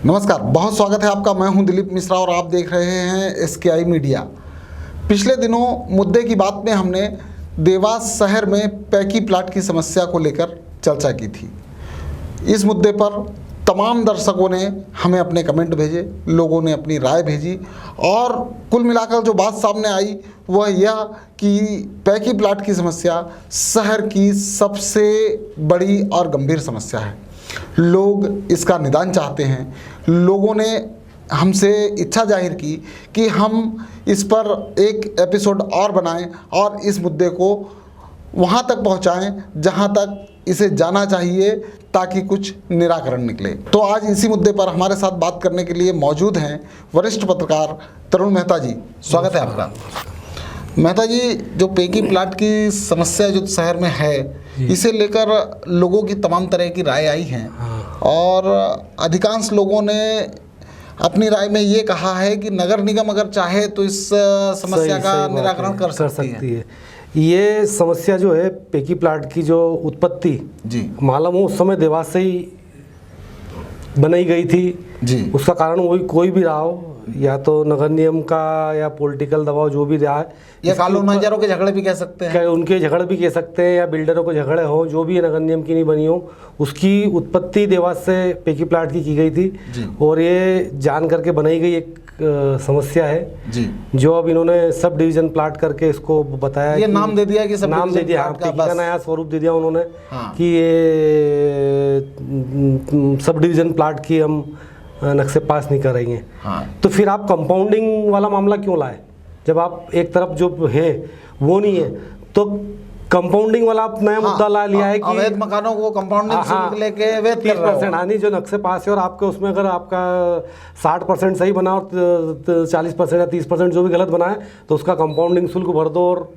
नमस्कार, बहुत स्वागत है आपका। मैं हूं दिलीप मिश्रा और आप देख रहे हैं SKI मीडिया। पिछले दिनों मुद्दे की बात में हमने देवास शहर में पैकी प्लाट की समस्या को लेकर चर्चा की थी। इस मुद्दे पर तमाम दर्शकों ने हमें अपने कमेंट भेजे, लोगों ने अपनी राय भेजी और कुल मिलाकर जो बात सामने आई वह यह कि पैकी प्लाट की समस्या शहर की सबसे बड़ी और गंभीर समस्या है। लोग इसका निदान चाहते हैं। लोगों ने हमसे इच्छा जाहिर की कि हम इस पर एक एपिसोड और बनाएं और इस मुद्दे को वहाँ तक पहुँचाएं जहाँ तक इसे जाना चाहिए ताकि कुछ निराकरण निकले। तो आज इसी मुद्दे पर हमारे साथ बात करने के लिए मौजूद हैं वरिष्ठ पत्रकार तरुण मेहता जी। स्वागत है आपका। मेहता जी, जो पैकी प्लाट की समस्या जो शहर में है, इसे लेकर लोगों की तमाम तरह की राय आई हैं और अधिकांश लोगों ने अपनी राय में ये कहा है कि नगर निगम अगर चाहे तो इस समस्या का निराकरण कर सकती है। ये समस्या जो है पैकी प्लाट की जो उत्पत्ति जी मालूम हो उस समय देवास से ही बनाई गई थी जी। उसका कारण वही कोई भी रहा हो, या तो नगर निगम का या पॉलिटिकल दबाव जो भी रहा है, या कॉलोनाइजरों के झगड़े भी कह सकते हैं, उनके झगड़े भी कह सकते हैं, या बिल्डरों के झगड़े हो, जो भी नगर निगम की नहीं बनी हो, उसकी उत्पत्ति देवास से पैकी प्लाट की गई थी जी। और ये जान करके बनाई गई एक समस्या है जी, जो अब इन्होंने सब डिवीजन प्लाट करके इसको बताया, ये नाम दे दिया कि सब नाम दे दिया, पैकी का नया स्वरूप दे दिया उन्होंने। हाँ। कि ये सब डिवीजन प्लाट की हम नक्शे पास नहीं कर रही हैं। हाँ। तो फिर आप कंपाउंडिंग वाला मामला क्यों लाए? जब आप एक तरफ जो है वो नहीं है तो कंपाउंडिंग वाला आप नया मुद्दा ला लिया है कि अवैध मकानों को कंपाउंडिंग शुल्क लेके अवैध कर रहा है। नहीं, जो नक्शे पास है और आपके उसमें अगर आपका 60% सही बना और 40% या 30% जो भी गलत बना है तो उसका कंपाउंडिंग शुल्क भर दो और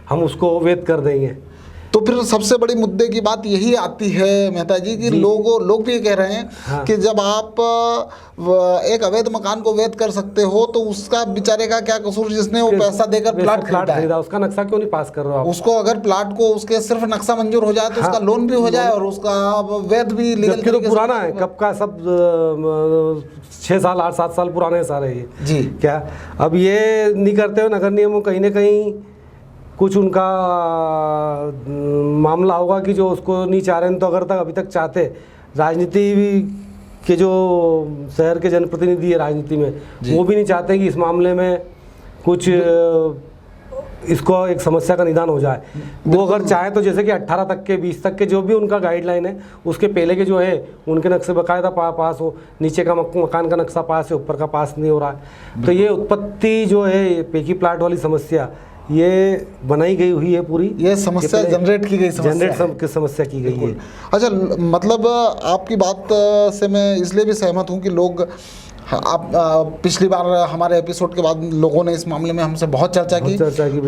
हम उसको अवैध कर देंगे। तो फिर सबसे बड़ी मुद्दे की बात यही आती है मेहता जी कि लोग भी ये कह रहे हैं हाँ। कि जब आप एक अवैध मकान को वैध कर सकते हो तो उसका बेचारे का क्या कसूर जिसने वो पैसा देकर प्लाट खरीदा, उसका नक्शा क्यों नहीं पास कर रहे हो आप? उसको अगर प्लाट को उसके सिर्फ नक्शा मंजूर हो जाए तो उसका लोन भी हो जाए और उसका वैध भी लीगल तो पुराना है, कब का, सब 6 साल 8-7 साल पुराने सारे ये जी। क्या अब ये नहीं करते हो नगर निगम? कहीं ना कहीं कुछ उनका मामला होगा कि जो उसको नहीं चाह रहे हैं। तो अगर तक अभी तक चाहते, राजनीति के जो शहर के जनप्रतिनिधि है राजनीति में, वो भी नहीं चाहते कि इस मामले में कुछ इसको एक समस्या का निदान हो जाए। वो अगर चाहे तो जैसे कि 18 तक के 20 तक के जो भी उनका गाइडलाइन है उसके पहले के जो है उनके नक्शे बाकायदा पास हो, नीचे का मकान का नक्शा पास है, ऊपर का पास नहीं हो रहा है। तो ये उत्पत्ति जो है पैकी प्लाट वाली समस्या ये बनाई गई हुई है पूरी, ये समस्या जनरेट की गई समस्या की गई है। अच्छा, मतलब आपकी बात से मैं इसलिए भी सहमत हूँ कि लोग, आप पिछली बार हमारे एपिसोड के बाद लोगों ने इस मामले में हमसे बहुत चर्चा की।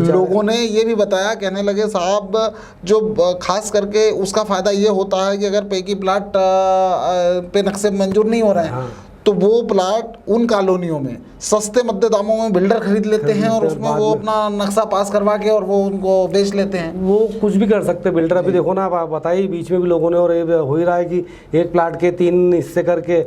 लोगों ने ये भी बताया, कहने लगे साहब जो खास करके उसका फ़ायदा ये होता है कि अगर पैकी प्लाट पे नक्शे मंजूर नहीं हो रहे हैं तो वो प्लाट उन कॉलोनियों में सस्ते मध्य दामों में बिल्डर खरीद लेते हैं और उसमें वो अपना नक्शा पास करवा के और वो उनको बेच लेते हैं। वो कुछ भी कर सकते हैं बिल्डर। अभी देखो ना, आप बताइए, बीच में भी लोगों ने, और ये हो ही रहा है कि एक प्लाट के 3 हिस्से करके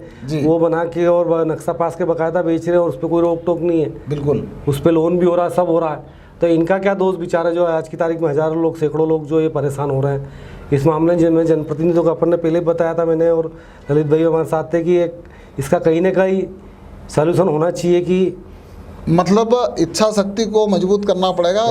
वो बना के और नक्शा पास के बाकायदा बेच रहे हैं और उस पर कोई रोक टोक नहीं है। बिल्कुल, उस पर लोन भी हो रहा है, सब हो रहा है। तो इनका क्या दोष? बेचारे जो आज की तारीख में हज़ारों लोग, सैकड़ों लोग जो ये परेशान हो रहे हैं इस मामले में। जनप्रतिनिधियों को अपन ने पहले बताया था मैंने, और ललित भाई हमारे साथ थे, कि एक इसका कहीं ना कहीं सॉल्यूशन होना चाहिए कि मतलब इच्छा शक्ति को मजबूत करना पड़ेगा,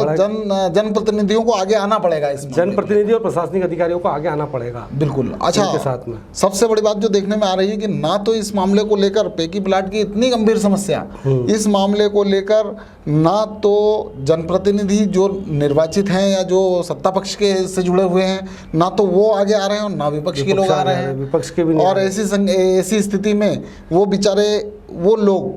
जनप्रतिनिधियों को आगे आना पड़ेगा, इस जनप्रतिनिधि और प्रशासनिक अधिकारियों को आगे आना पड़ेगा। बिल्कुल। अच्छा, के साथ में सबसे बड़ी बात जो देखने में आ रही है कि ना तो इस मामले को लेकर पैकी प्लाट की इतनी गंभीर समस्या, इस मामले को लेकर ना तो जनप्रतिनिधि जो निर्वाचित हैं या जो सत्ता पक्ष के से जुड़े हुए हैं, ना तो वो आगे आ रहे हैं और ना विपक्ष के लोग आ रहे हैं, विपक्ष के भी। और ऐसी स्थिति में वो बेचारे, वो लोग,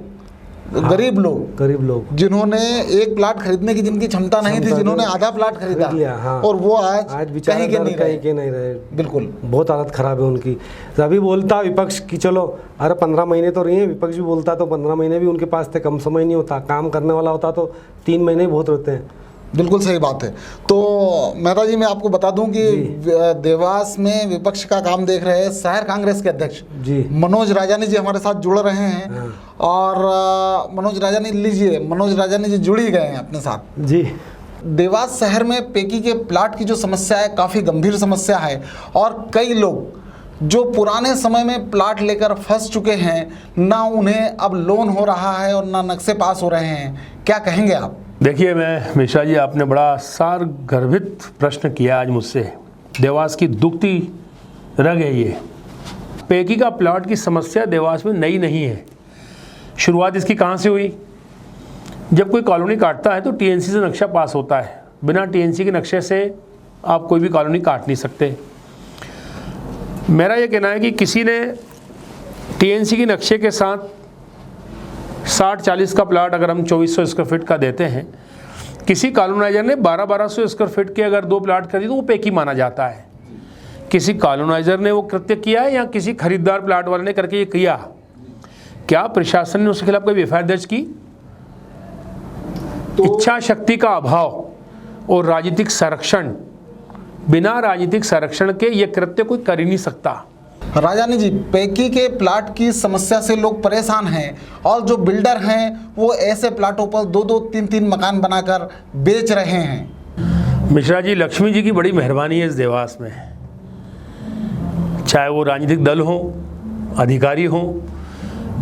गरीब लोग जिन्होंने एक प्लाट खरीदने की जिनकी क्षमता नहीं थी, जिन्होंने आधा प्लाट खरीदा, और वो आज कहीं के नहीं रहे। बिल्कुल, बहुत हालत खराब है उनकी। अभी बोलता विपक्ष की चलो अरे 15 महीने तो रही है, विपक्ष भी बोलता तो 15 महीने भी उनके पास थे, कम समय नहीं होता। काम करने वाला होता तो 3 महीने बहुत रहते हैं। बिल्कुल सही बात है। तो मेहता जी, मैं आपको बता दूं कि देवास में विपक्ष का काम देख रहे हैं शहर कांग्रेस के अध्यक्ष जी मनोज राजानी जी हमारे साथ जुड़ रहे हैं। और मनोज राजानी जी जुड़ ही गए हैं अपने साथ जी। देवास शहर में पेकी के प्लाट की जो समस्या है काफ़ी गंभीर समस्या है, और कई लोग जो पुराने समय में प्लाट लेकर फंस चुके हैं, ना उन्हें अब लोन हो रहा है और ना नक्शे पास हो रहे हैं। क्या कहेंगे आप? देखिए, मैं मिश्रा जी, आपने बड़ा सार गर्भित प्रश्न किया आज मुझसे। देवास की दुखती रग है ये। पेकी का प्लाट की समस्या देवास में नई नहीं है। शुरुआत इसकी कहाँ से हुई? जब कोई कॉलोनी काटता है तो टीएनसी से नक्शा पास होता है। बिना टीएनसी के नक्शे से आप कोई भी कॉलोनी काट नहीं सकते। मेरा ये कहना है कि किसी ने टीएनसी के नक्शे के साथ 60-40 का प्लाट अगर हम 2400 स्क्वायर फीट का देते हैं, किसी कॉलोनाइजर ने 1200 स्क्वायर फीट के अगर 2 प्लाट कर दिए तो वो पेकी माना जाता है। किसी कॉलोनाइजर ने वो कृत्य किया है या किसी खरीदार प्लाट वाले ने करके ये किया? क्या प्रशासन ने उसके खिलाफ कोई एफआईआर दर्ज की? इच्छा शक्ति का अभाव और राजनीतिक संरक्षण, बिना राजनीतिक संरक्षण के ये कृत्य कोई कर ही नहीं सकता। राजानी जी, पेकी के प्लाट की समस्या से लोग परेशान हैं, और जो बिल्डर हैं वो ऐसे प्लाटों पर 2-2, 3-3 मकान बनाकर बेच रहे हैं। मिश्रा जी, लक्ष्मी जी की बड़ी मेहरबानी है इस देवास में। चाहे वो राजनीतिक दल हो, अधिकारी हो,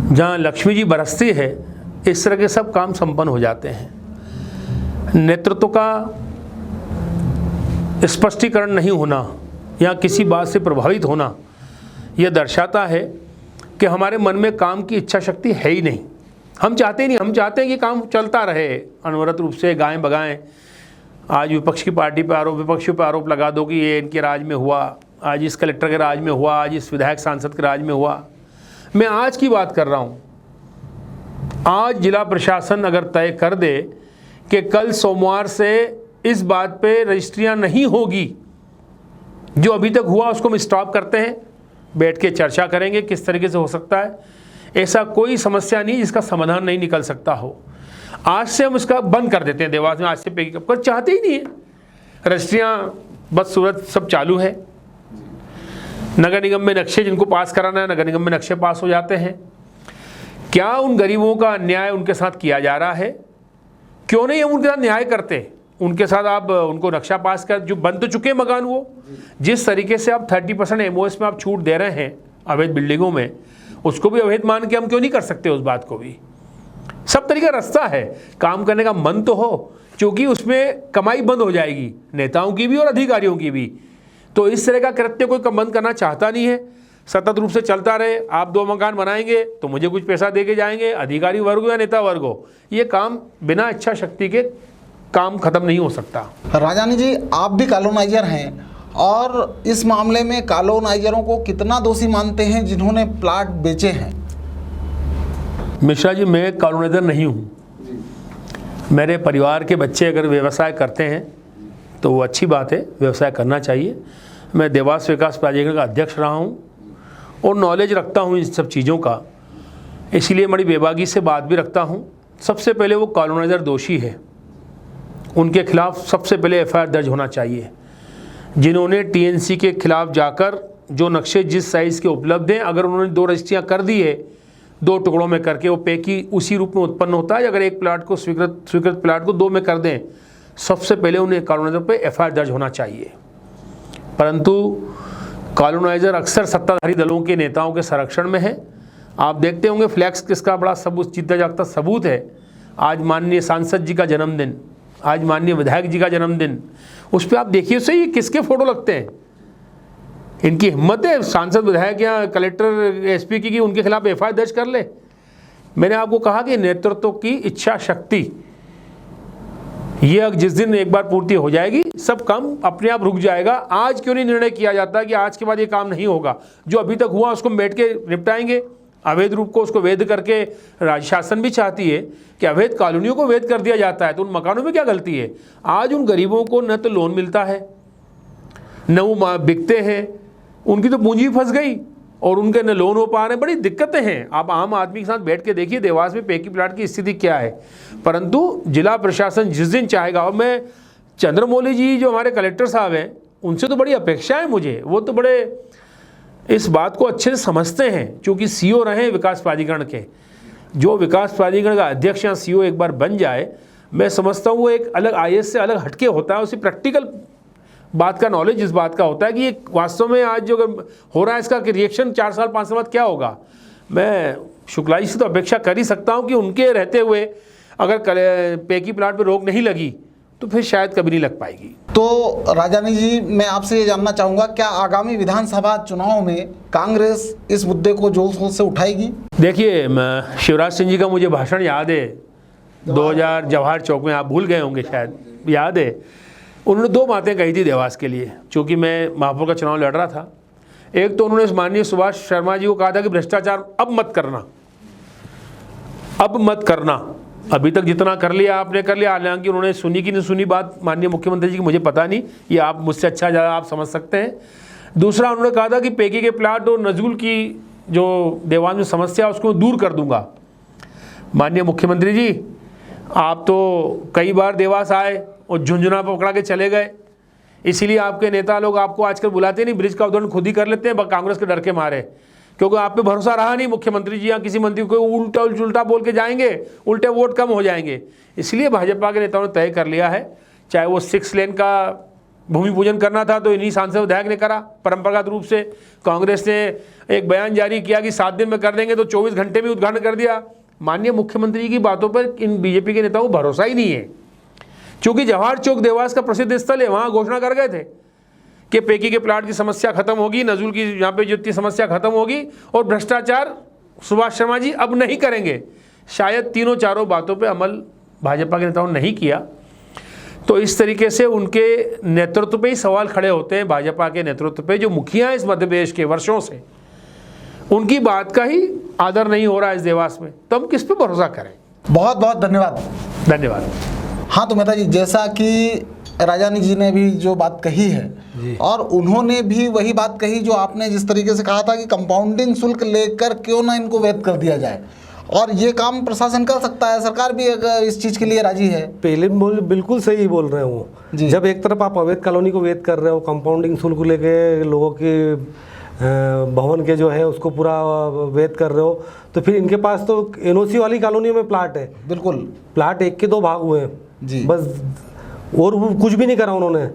जहाँ लक्ष्मी जी बरसती है इस तरह के सब काम संपन्न हो जाते हैं। नेतृत्व का स्पष्टीकरण नहीं होना या किसी बात से प्रभावित होना यह दर्शाता है कि हमारे मन में काम की इच्छा शक्ति है ही नहीं। हम चाहते ही नहीं, हम चाहते हैं कि काम चलता रहे अनवरत रूप से, गाएं बगाएं। आज विपक्ष की पार्टी पर आरोप, विपक्षी पर आरोप लगा दो कि ये इनके राज में हुआ, आज इस कलेक्टर के राज में हुआ, आज इस विधायक सांसद के राज में हुआ। मैं आज की बात कर रहा हूँ। आज जिला प्रशासन अगर तय कर दे कि कल सोमवार से इस बात पे रजिस्ट्रियाँ नहीं होगी, जो अभी तक हुआ उसको हम स्टॉप करते हैं, बैठ के चर्चा करेंगे किस तरीके से हो सकता है। ऐसा कोई समस्या नहीं जिसका समाधान नहीं निकल सकता हो। आज से हम इसका बंद कर देते हैं देवास में, आज से पेकी कर चाहते ही नहीं है। रजिस्ट्रियाँ बस सूरत सब चालू है। नगर निगम में नक्शे जिनको पास कराना है, नगर निगम में नक्शे पास हो जाते हैं। क्या उन गरीबों का अन्याय उनके साथ किया जा रहा है? क्यों नहीं हम उनके साथ न्याय करते? उनके साथ आप उनको नक्शा पास कर, जो बन तो चुके मकान, वो जिस तरीके से आप 30% एमओएस में आप छूट दे रहे हैं अवैध बिल्डिंगों में, उसको भी अवैध मान के हम क्यों नहीं कर सकते? उस बात को भी सब तरीका रास्ता है, काम करने का मन तो हो, क्योंकि उसमें कमाई बंद हो जाएगी नेताओं की भी और अधिकारियों की भी। तो इस तरह का कृत्य कोई बंद करना चाहता नहीं है, सतत रूप से चलता रहे। आप 2 मकान बनाएंगे तो मुझे कुछ पैसा दे के जाएंगे, अधिकारी वर्ग हो या नेता वर्ग हो। ये काम बिना इच्छा शक्ति के काम खत्म नहीं हो सकता। राजानी जी, आप भी कॉलोनाइजर हैं, और इस मामले में कॉलोनाइजरों को कितना दोषी मानते हैं जिन्होंने प्लाट बेचे हैं? मिश्रा जी, मैं कॉलोनाइजर नहीं हूँ। मेरे परिवार के बच्चे अगर व्यवसाय करते हैं तो वो अच्छी बात है, व्यवसाय करना चाहिए। मैं देवास विकास प्राधिकरण का अध्यक्ष रहा हूँ और नॉलेज रखता हूँ इन सब चीज़ों का, इसलिए बड़ी बेबाकी से बात भी रखता हूँ। सबसे पहले वो कॉलोनाइजर दोषी है, उनके खिलाफ सबसे पहले एफआईआर दर्ज होना चाहिए। जिन्होंने टीएनसी के खिलाफ जाकर जो नक्शे जिस साइज़ के उपलब्ध हैं, अगर उन्होंने 2 रजिस्ट्रियाँ कर दी है 2 टुकड़ों में करके, वो पेकी उसी रूप में उत्पन्न होता है। अगर एक प्लाट को स्वीकृत प्लाट को 2 में कर दें, सबसे पहले उन्हें कॉलोनाइजर पे एफआईआर दर्ज होना चाहिए। परंतु कॉलोनाइजर अक्सर सत्ताधारी दलों के नेताओं के संरक्षण में है। आप देखते होंगे फ्लैक्स किसका बड़ा सबूत, जीता जागता सबूत है। आज माननीय सांसद जी का जन्मदिन, आज माननीय विधायक जी का जन्मदिन, उस पर आप देखिए सही किसके फोटो लगते हैं। इनकी हिम्मत है सांसद, विधायक या कलेक्टर, एसपी की, उनके खिलाफ एफआईआर दर्ज कर ले। मैंने आपको कहा कि नेतृत्व की इच्छा शक्ति, ये जिस दिन एक बार पूर्ति हो जाएगी सब काम अपने आप रुक जाएगा। आज क्यों नहीं निर्णय किया जाता कि आज के बाद ये काम नहीं होगा? जो अभी तक हुआ उसको बैठ के निपटाएंगे, अवैध रूप को उसको वैध करके। राज्य शासन भी चाहती है कि अवैध कॉलोनियों को वैध कर दिया जाता है, तो उन मकानों में क्या गलती है? आज उन गरीबों को न तो लोन मिलता है, न वो बिकते हैं, उनकी तो पूंजी फंस गई और उनके न लोन हो पा रहे हैं। बड़ी दिक्कतें हैं। आप आम आदमी के साथ बैठ के देखिए देवास में पेकी प्लाट की स्थिति क्या है। परंतु जिला प्रशासन जिस दिन चाहेगा, और मैं चंद्रमौली जी जो हमारे कलेक्टर साहब हैं, उनसे तो बड़ी अपेक्षा है मुझे। वो तो बड़े इस बात को अच्छे से समझते हैं, क्योंकि सीओ रहे विकास प्राधिकरण के। जो विकास प्राधिकरण का अध्यक्ष या सीओ एक बार बन जाए, मैं समझता हूँ वो एक अलग आईएएस से अलग हटके होता है। उसी प्रैक्टिकल बात का नॉलेज इस बात का होता है कि ये वास्तव में आज जो हो रहा है इसका रिएक्शन 4 साल 5 साल बाद क्या होगा। मैं शुक्ला जी से तो अपेक्षा कर ही सकता हूँ कि उनके रहते हुए अगर पैकी प्लाट पर रोक नहीं लगी तो फिर शायद कभी नहीं लग पाएगी। तो राजानी जी, मैं आपसे ये जानना चाहूँगा, क्या आगामी विधानसभा चुनाव में कांग्रेस इस मुद्दे को जोर शोर से उठाएगी? देखिए, शिवराज सिंह जी का मुझे भाषण याद है 2000 जवाहर चौक में, आप भूल गए होंगे शायद, याद है। उन्होंने 2 बातें कही थी देवास के लिए, चूँकि मैं महापौर का चुनाव लड़ रहा था। एक तो उन्होंने माननीय सुभाष शर्मा जी को कहा था कि भ्रष्टाचार अब मत करना, अब मत करना। अभी तक जितना कर लिया आपने कर लिया। हालांकि उन्होंने सुनी कि नहीं सुनी बात माननीय मुख्यमंत्री जी की मुझे पता नहीं, ये आप मुझसे अच्छा ज़्यादा आप समझ सकते हैं। दूसरा, उन्होंने कहा था कि पैकी के प्लाट और नजूल की जो देवास में समस्या उसको दूर कर दूंगा। माननीय मुख्यमंत्री जी, आप तो कई बार देवास आए और झुंझुना पकड़ा के चले गए, इसीलिए आपके नेता लोग आपको आजकल बुलाते नहीं, ब्रिज का उद्घाटन खुद ही कर लेते हैं कांग्रेस के डर के मारे, क्योंकि आप पे भरोसा रहा नहीं मुख्यमंत्री जी या किसी मंत्री को उल्टा बोल के जाएंगे, उल्टे वोट कम हो जाएंगे। इसलिए भाजपा के नेताओं ने तय कर लिया है, चाहे वो 6 लेन का भूमि पूजन करना था तो इन्हीं सांसद विधायक ने करा परंपरागत रूप से। कांग्रेस ने एक बयान जारी किया कि 7 दिन में कर देंगे, तो 24 घंटे में उद्घाटन कर दिया। माननीय मुख्यमंत्री की बातों पर इन बीजेपी के नेताओं को भरोसा ही नहीं है, क्योंकि जवाहर चौक देवास का प्रसिद्ध स्थल है, वहाँ घोषणा कर गए थे कि पैकी के प्लाट की समस्या खत्म होगी, नजूल की यहाँ पे जितनी समस्या खत्म होगी और भ्रष्टाचार सुभाष शर्मा जी अब नहीं करेंगे। शायद 3-4 बातों पे अमल भाजपा के नेताओं ने नहीं किया। तो इस तरीके से उनके नेतृत्व पे ही सवाल खड़े होते हैं, भाजपा के नेतृत्व पे, जो मुखिया हैं इस मध्य प्रदेश के वर्षों से, उनकी बात का ही आदर नहीं हो रहा है इस देवास में, तो हम किस पे भरोसा करें। बहुत बहुत धन्यवाद। धन्यवाद। हाँ, तो मेहता जी, जैसा कि राजानी जी ने भी जो बात कही है, और उन्होंने भी वही बात कही जो आपने जिस तरीके से कहा था कि कंपाउंडिंग शुल्क लेकर क्यों ना इनको वैध कर दिया जाए, और ये काम प्रशासन कर सकता है, सरकार भी अगर इस चीज़ के लिए राजी है। पहले बिल्कुल सही बोल रहे हो। जब एक तरफ आप अवैध कॉलोनी को वैध कर रहे हो, कंपाउंडिंग शुल्क लेके लोगों के भवन के जो है उसको पूरा वैध कर रहे हो, तो फिर इनके पास तो एनओसी वाली कॉलोनियों में प्लाट है। बिल्कुल, प्लाट 1 के 2 भाग हुए हैं जी, बस, और कुछ भी नहीं करा उन्होंने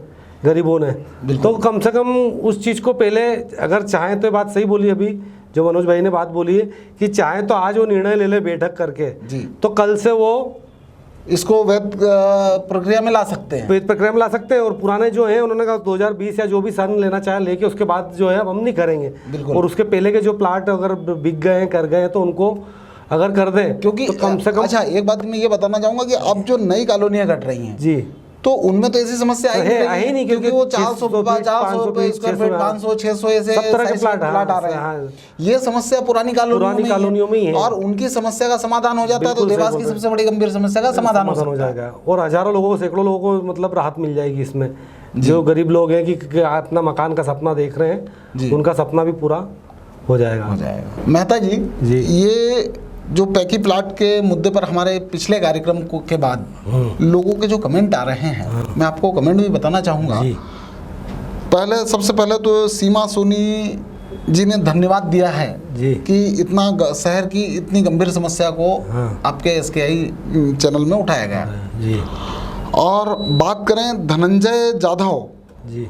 गरीबों ने। तो कम से कम उस चीज़ को पहले अगर चाहें, तो ये बात सही बोली अभी जो मनोज भाई ने बात बोली है कि चाहे तो आज वो निर्णय ले ले बैठक करके जी, तो कल से वो इसको वैध प्रक्रिया में ला सकते हैं, वैध प्रक्रिया में ला सकते हैं। और पुराने जो हैं उन्होंने कहा 2020 या जो भी सन लेना चाहे लेके उसके बाद जो है अब हम नहीं करेंगे। और उसके पहले के जो प्लाट अगर बिक गए हैं कर गए हैं तो उनको अगर कर दें, क्योंकि तो कम से कम। अच्छा, एक बात मैं ये बताना चाहूँगा कि अब जो नई कॉलोनियाँ घट रही हैं जी, तो उनमें तो ऐसी समस्या आई नहीं, क्योंकि वो 400 स्क्वायर फीट, 500 600 ऐसे सब तरह के प्लाट आ रहे हैं। ये समस्या पुरानी कॉलोनियों में ही है, और उनकी समस्या का समाधान हो जाता है तो देवास की सबसे बड़ी गंभीर समस्या का समाधान हो जाएगा, और हजारों लोगों को, सैकड़ों लोगों को मतलब राहत मिल जाएगी इसमें। जो गरीब लोग हैं कि अपना मकान का सपना देख रहे हैं, उनका सपना भी पूरा हो जाएगा। मेहता जी, ये जो पैकी प्लाट के मुद्दे पर हमारे पिछले कार्यक्रम के बाद लोगों के जो कमेंट आ रहे हैं, मैं आपको कमेंट भी बताना चाहूँगा। सबसे पहले तो सीमा सोनी जी ने धन्यवाद दिया है कि इतना शहर की इतनी गंभीर समस्या को आपके SKI चैनल में उठाया गया। और बात करें धनंजय जाधव जी,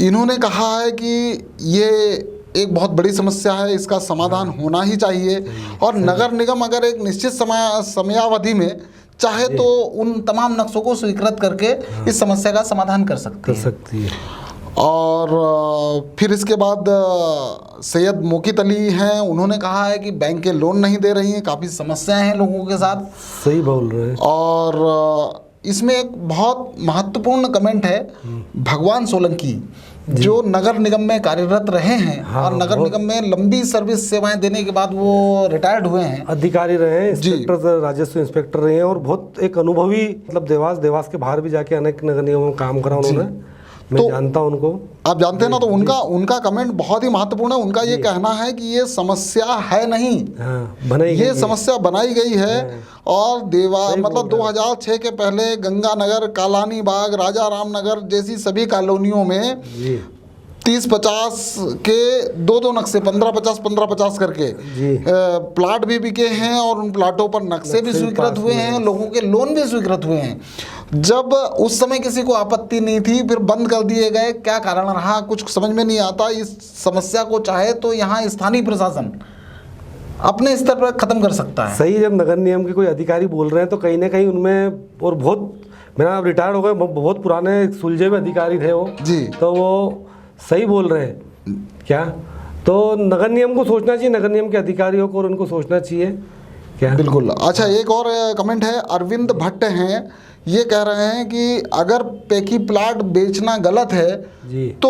इन्होंने कहा है कि ये एक बहुत बड़ी समस्या है, इसका समाधान होना ही चाहिए, और नगर निगम अगर एक निश्चित समयावधि में चाहे तो उन तमाम नक्शों को स्वीकृत करके इस समस्या का समाधान कर सकती है। और फिर इसके बाद सैयद मोकित अली हैं, उन्होंने कहा है कि बैंक के लोन नहीं दे रही हैं, काफ़ी समस्याएं हैं लोगों के साथ। सही बोल रहे हैं। और इसमें एक बहुत महत्वपूर्ण कमेंट है भगवान सोलंकी, जो नगर निगम में कार्यरत रहे हैं, और नगर निगम में लंबी सर्विस सेवाएं देने के बाद वो रिटायर्ड हुए हैं, अधिकारी रहे हैं, इंस्पेक्टर, राजस्व इंस्पेक्टर रहे हैं, और बहुत एक अनुभवी, मतलब देवास के बाहर भी जाके अनेक नगर निगमों में काम करा उन्होंने। मैं जानता हूं उनको। आप जानते हैं ना, तो उनका कमेंट बहुत ही महत्वपूर्ण है। उनका ये कहना है कि ये समस्या है नहीं, बनाई ये समस्या बनाई गई है। और मतलब 2006 के पहले गंगानगर, कालानी बाग, राजा राम नगर जैसी सभी कॉलोनियों में 30-50 के 2-2 नक्शे 15-50 करके प्लाट भी बिके हैं और उन प्लाटों पर नक्शे भी स्वीकृत हुए हैं, लोगों के लोन भी स्वीकृत हुए हैं। जब उस समय किसी को आपत्ति नहीं थी, फिर बंद कर दिए गए, क्या कारण रहा कुछ समझ में नहीं आता। इस समस्या को चाहे तो यहाँ स्थानीय प्रशासन अपने स्तर पर खत्म कर सकता है। सही, जब नगर निगम के कोई अधिकारी बोल रहे हैं तो कहीं ना कहीं उनमें, और बहुत, मेरा रिटायर्ड हो गए, बहुत पुराने सुलझे हुए अधिकारी थे वो जी, तो वो सही बोल रहे हैं क्या। तो नगर निगम को सोचना चाहिए, नगर निगम के अधिकारियों को, और उनको सोचना चाहिए क्या। बिल्कुल। अच्छा, एक और कमेंट है, अरविंद भट्ट हैं, ये कह रहे हैं कि अगर पैकी प्लाट बेचना गलत है जी, तो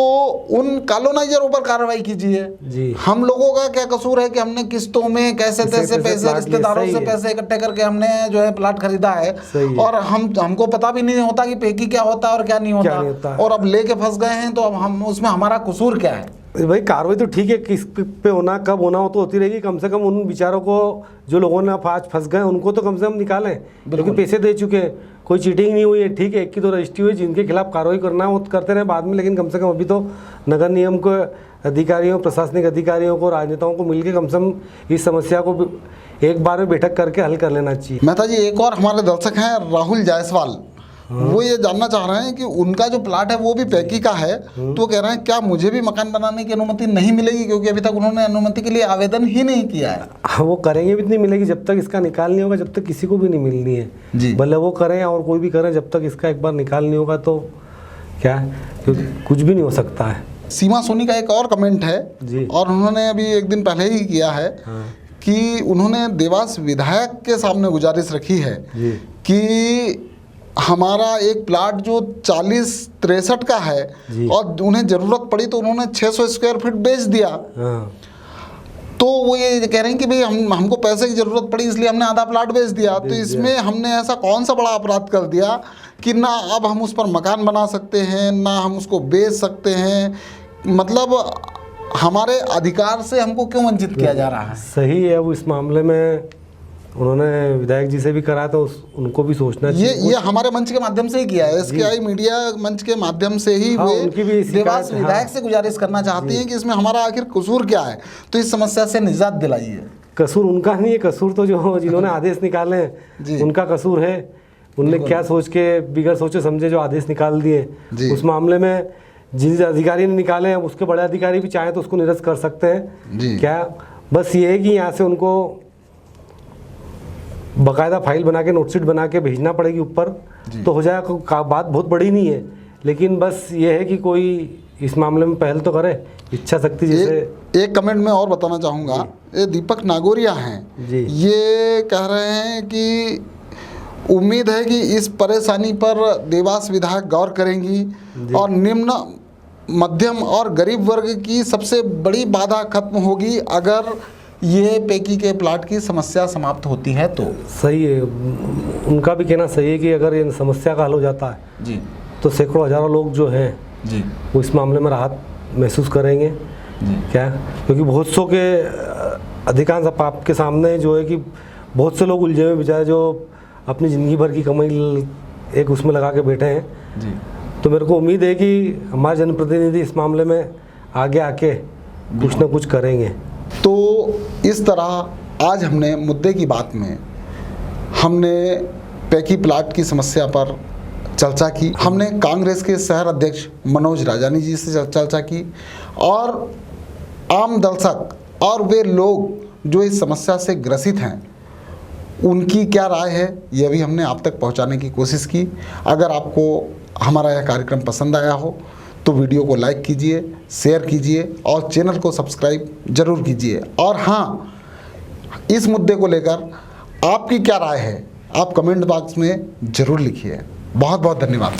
उन कॉलोनाइजरों पर कार्रवाई कीजिए जी। हम लोगों का क्या कसूर है कि हमने किस्तों में कैसे तैसे पैसे रिश्तेदारों से पैसे इकट्ठे करके हमने जो है प्लाट खरीदा है, और हमको पता भी नहीं होता कि पैकी क्या होता है और क्या नहीं होता, और अब लेके फंस गए हैं, तो अब हम उसमें हमारा कसूर क्या है। भाई कार्रवाई तो ठीक है, किस पे होना, कब होना हो तो होती रहेगी। कम से कम उन बेचारों को, जो लोगों ने आज फंस गए, उनको तो कम से कम निकालें, क्योंकि पैसे दे चुके हैं, कोई चीटिंग नहीं हुई है। ठीक है, 1-2 रजिस्ट्री हुई, जिनके खिलाफ कार्रवाई करना है वो करते रहे बाद में, लेकिन कम से कम अभी तो नगर निगम को अधिकारियों, प्रशासनिक अधिकारियों को, राजनेताओं को मिलकर कम से कम इस समस्या को एक बार में बैठक करके हल कर लेना चाहिए। मेहता जी, एक और हमारे दर्शक हैं राहुल जायसवाल, वो ये जानना चाह रहे हैं कि उनका जो प्लाट है वो भी पैकी का है, तो वो कह रहे हैं क्या मुझे भी मकान बनाने की अनुमति नहीं मिलेगी, क्योंकि अभी तक उन्होंने अनुमति के लिए आवेदन ही नहीं किया है। हाँ, वो करेंगे भी नहीं मिलेगी जब तक इसका निकाल नहीं होगा, जब तक किसी को भी नहीं मिलनी है जी। भले वो करें और कोई भी करें, जब तक इसका एक बार निकाल नहीं होगा तो क्या है, क्योंकि कुछ भी नहीं हो सकता है। सीमा सोनी का एक और कमेंट है जी, और उन्होंने अभी एक दिन पहले ही किया है कि उन्होंने देवास विधायक के सामने गुजारिश रखी है कि हमारा एक प्लाट जो 40-63 का है और उन्हें ज़रूरत पड़ी तो उन्होंने 600 स्क्वायर फीट बेच दिया। तो वो ये कह रहे हैं कि भाई हमको पैसे की ज़रूरत पड़ी इसलिए हमने आधा प्लाट बेच दिया। तो इसमें हमने ऐसा कौन सा बड़ा अपराध कर दिया कि ना अब हम उस पर मकान बना सकते हैं, ना हम उसको बेच सकते हैं, मतलब हमारे अधिकार से हमको क्यों वंचित किया जा रहा है। सही है, वो इस मामले में उन्होंने विधायक जी से भी करा तो उनको भी सोचना चाहिए। ये हमारे मंच के माध्यम से ही किया है, SKI मीडिया मंच के माध्यम से ही वे देवास विधायक से गुजारिश करना चाहती हैं कि इसमें हमारा आखिर कसूर क्या है, तो इस समस्या से निजात दिलाइए। कसूर उनका नहीं है, कसूर तो जो जिन्होंने आदेश निकाले हैं उनका कसूर है। उनने क्या सोच के, बिगड़ सोचे समझे जो आदेश निकाल दिए, उस मामले में जिन अधिकारी ने निकाले हैं उसके बड़े अधिकारी भी चाहे तो उसको निरस्त कर सकते हैं। क्या बस ये है कि यहाँ से उनको बाकायदा फाइल बना के, नोटशीट बना के भेजना पड़ेगी ऊपर, तो हो जाएगा। बात बहुत बड़ी नहीं है, लेकिन बस ये है कि कोई इस मामले में पहल तो करे, इच्छा शक्ति जैसे। एक कमेंट में और बताना चाहूँगा, ये दीपक नागोरिया हैं, ये कह रहे हैं कि उम्मीद है कि इस परेशानी पर देवास विधायक गौर करेंगी और निम्न, मध्यम और गरीब वर्ग की सबसे बड़ी बाधा खत्म होगी अगर ये पैकी के प्लाट की समस्या समाप्त होती है तो। सही है, उनका भी कहना सही है कि अगर ये समस्या का हल हो जाता है जी, तो सैकड़ों हजारों लोग जो हैं जी वो इस मामले में राहत महसूस करेंगे जी। क्या, क्योंकि बहुत सौ के अधिकांश आपके सामने जो है कि बहुत से लोग उलझे हुए बेचारे जो अपनी ज़िंदगी भर की कमाई एक उसमें लगा के बैठे हैं जी। तो मेरे को उम्मीद है कि हमारे जनप्रतिनिधि इस मामले में आगे आके कुछ ना कुछ करेंगे। तो इस तरह आज हमने मुद्दे की बात में हमने पैकी प्लाट की समस्या पर चर्चा की। हमने कांग्रेस के शहर अध्यक्ष मनोज राजानी जी से चर्चा की और आम दर्शक और वे लोग जो इस समस्या से ग्रसित हैं उनकी क्या राय है ये भी हमने आप तक पहुंचाने की कोशिश की। अगर आपको हमारा यह कार्यक्रम पसंद आया हो तो वीडियो को लाइक कीजिए, शेयर कीजिए और चैनल को सब्सक्राइब जरूर कीजिए। और हाँ, इस मुद्दे को लेकर आपकी क्या राय है आप कमेंट बॉक्स में ज़रूर लिखिए। बहुत बहुत धन्यवाद।